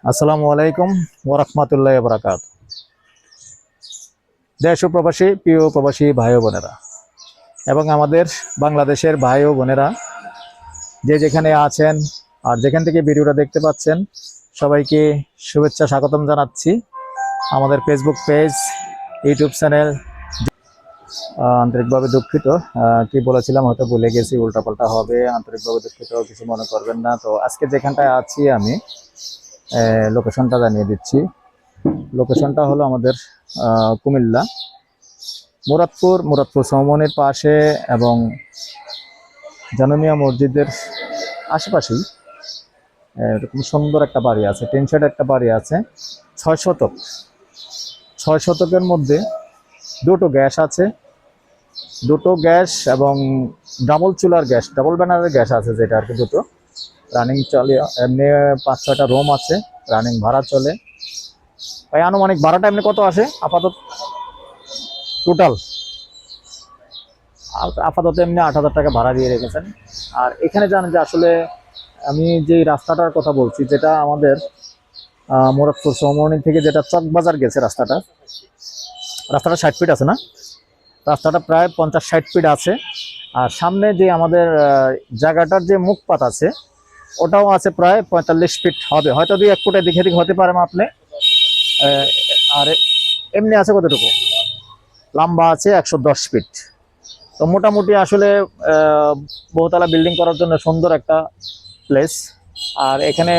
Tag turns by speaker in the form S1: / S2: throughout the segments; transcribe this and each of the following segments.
S1: আসসালামু আলাইকুম ওয়া রাহমাতুল্লাহি ওয়া বারাকাতুহু। দেশ ও প্রবাসী প্রিয় প্রবাসী ভাই ও বোনেরা এবং আমাদের বাংলাদেশের ভাই ও বোনেরা যে যেখানে আছেন আর যেখান থেকে ভিডিওটা দেখতে পাচ্ছেন সবাইকে শুভেচ্ছা স্বাগতম জানাচ্ছি। আমাদের ফেসবুক পেজ, ইউটিউব চ্যানেল আন্তরিকভাবে দুঃখিত, কি বলেছিলাম হয়তো ভুলে গেছি, উল্টাপাল্টা হবে, আন্তরিকভাবে দুঃখিত, কিছু মনে করবেন না। তো আজকে যেখানটায় আছি আমি লোকেশনটা জানিয়ে দিচ্ছি। লোকেশনটা হলো আমাদের কুমিল্লা মুরাদপুর চৌমনির পাশে এবং জানুমিয়া মসজিদের আশেপাশেই এরকম সুন্দর একটা বাড়ি আছে, টিন শেড একটা বাড়ি আছে। 6 শতক, 6 শতকের মধ্যে দুটো গ্যাস আছে, দুটো গ্যাস এবং ডাবল চুলার গ্যাস, ডাবল ব্যানারের গ্যাস আছে, যেটা আর কি দুটো রানিং চলে। এমনি 5-6টা রুম আছে, রানিং ভাড়া চলে। ভাই আনুমানিক ভাড়াটা এমনি কত আসে আপাতত টোটাল? আপাতত এমনি 8,000 টাকা ভাড়া দিয়ে রেখেছেন। আর এখানে জানেন যে আসলে আমি যে রাস্তাটার কথা বলছি, যেটা আমাদের মুরাদপুর চৌমনি থেকে যেটা চকবাজার গেছে, রাস্তাটা 60 ফিট আছে না? রাস্তাটা প্রায় 50-60 ফিট আছে। আর সামনে যে আমাদের জায়গাটার যে মুখপাত আছে ওটাও আছে প্রায় 45 ফিট হবে, হয়তো 2-1 ফুট এদিক এদিক হতে পারে মাপলে। আর এমনি আছে কতটুকু, লম্বা আছে 110 ফিট। তো মোটামুটি আসলে বহুতলা বিল্ডিং করার জন্য সুন্দর একটা প্লেস। আর এখানে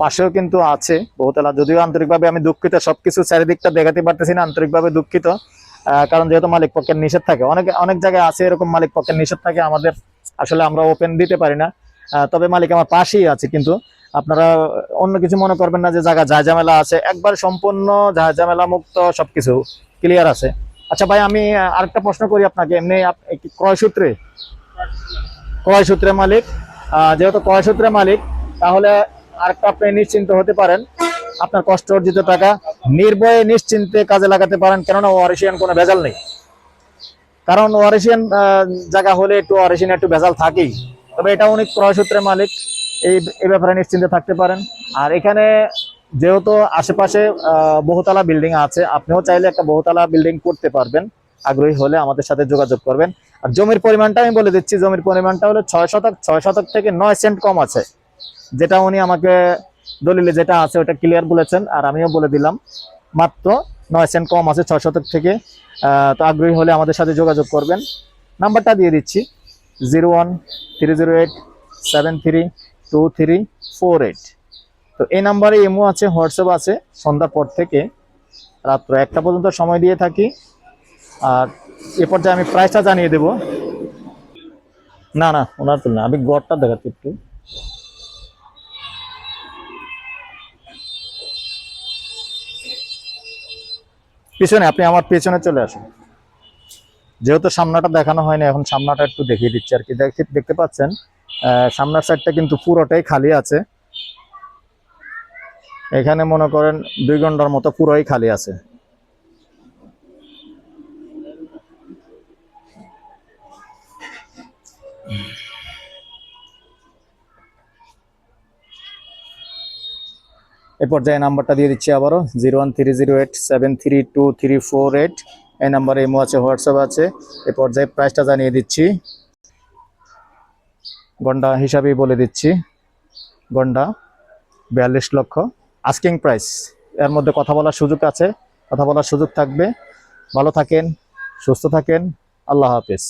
S1: পাশেও কিন্তু আছে বহুতলা, যদিও আন্তরিকভাবে আমি দুঃখিত, সবকিছু চারিদিকটা দেখাতে পারতেছি না, আন্তরিকভাবে দুঃখিত। কারণ যেহেতু মালিক পক্ষের নিষেধ থাকে, অনেক জায়গায় আছে এরকম, মালিক পক্ষের নিষেধ থাকে, আমাদের আসলে আমরা ওপেন দিতে পারি না। তবে মালিক আমার পাশেই আছে, কিন্তু আপনারা অন্য কিছু মনে করবেন না যে জায়গা ঝামেলা আছে, একবার সম্পূর্ণ ঝামেলা মুক্ত, সবকিছু ক্লিয়ার আছে। আচ্ছা ভাই, আমি আরেকটা প্রশ্ন করি আপনাকে, এমনি ক্রয় সূত্রে মালিক, যেহেতু ক্রয় সূত্রে মালিক, তাহলে আরেকটা আপনি নিশ্চিন্ত হতে পারেন, আপনার কষ্ট অর্জিত টাকা নির্ভয়ে নিশ্চিন্তে কাজে লাগাতে পারেন, কেননা ওয়ারিশিয়ান কোনো ভেজাল নেই। কারণ ওয়ারিশিয়ান জায়গা হলে একটু ওয়ারিশিয়ান একটু ভেজাল থাকেই, তবে এটা উনি ক্রয় সূত্রে মালিক, এই ব্যাপারে নিশ্চিন্তে থাকতে পারেন। আর এখানে যেহেতু আশেপাশে বহুতলা বিল্ডিং আছে, আপনিও চাইলে একটা বহুতলা বিল্ডিং করতে পারবেন, আগ্রহী হলে আমাদের সাথে যোগাযোগ করবেন। আর জমির পরিমাণটা আমি বলে দিচ্ছি, জমির পরিমাণটা হলো 6 শতক, 6 শতক থেকে 9 সেন্ট কম আছে, যেটা উনি আমাকে দলিলে যেটা আছে ওটা ক্লিয়ার বলেছেন, আর আমিও বলে দিলাম মাত্র 9 সেন্ট কম আছে 6 শতক থেকে। তো আগ্রহী হলে আমাদের সাথে যোগাযোগ করবেন। নাম্বারটা দিয়ে দিচ্ছি 013087323348। তো এই নাম্বারে ইমো আছে, হোয়াটসঅ্যাপ আছে। সন্ধ্যার পর থেকে রাত্র 1টা পর্যন্ত সময় দিয়ে থাকি। আর এ পর্যায়ে আমি প্রাইসটা জানিয়ে দেব। না না, ওনার তো না, আমি গড়টা দেখাচ্ছি একটু। পিছনে, আপনি আমার পেছনে চলে আসুন। যেহেতু সামনাটা দেখানো হয়নি, এখন সামনাটা একটু দেখিয়ে দিচ্ছি আর কি। দেখতে পাচ্ছেন সামনের সাইডটা কিন্তু পুরোটাই খালি আছে। এখানে মনে করেন 2 ঘন্টার মতো পুরোই খালি আছে। এ পর্যায়ে নাম্বারটা দিয়ে দিচ্ছি আবারও, 013087323348। এই নাম্বারে ইমো আছে, হোয়াটসঅ্যাপ আছে। এ পর্যায়ে প্রাইসটা জানিয়ে দিচ্ছি, গন্ডা হিসাবেই বলে দিচ্ছি। গন্ডা 42 লক্ষ আস্কিং প্রাইস। এর মধ্যে কথা বলার সুযোগ আছে, কথা বলার সুযোগ থাকবে। ভালো থাকেন, সুস্থ থাকেন, আল্লাহ হাফেজ।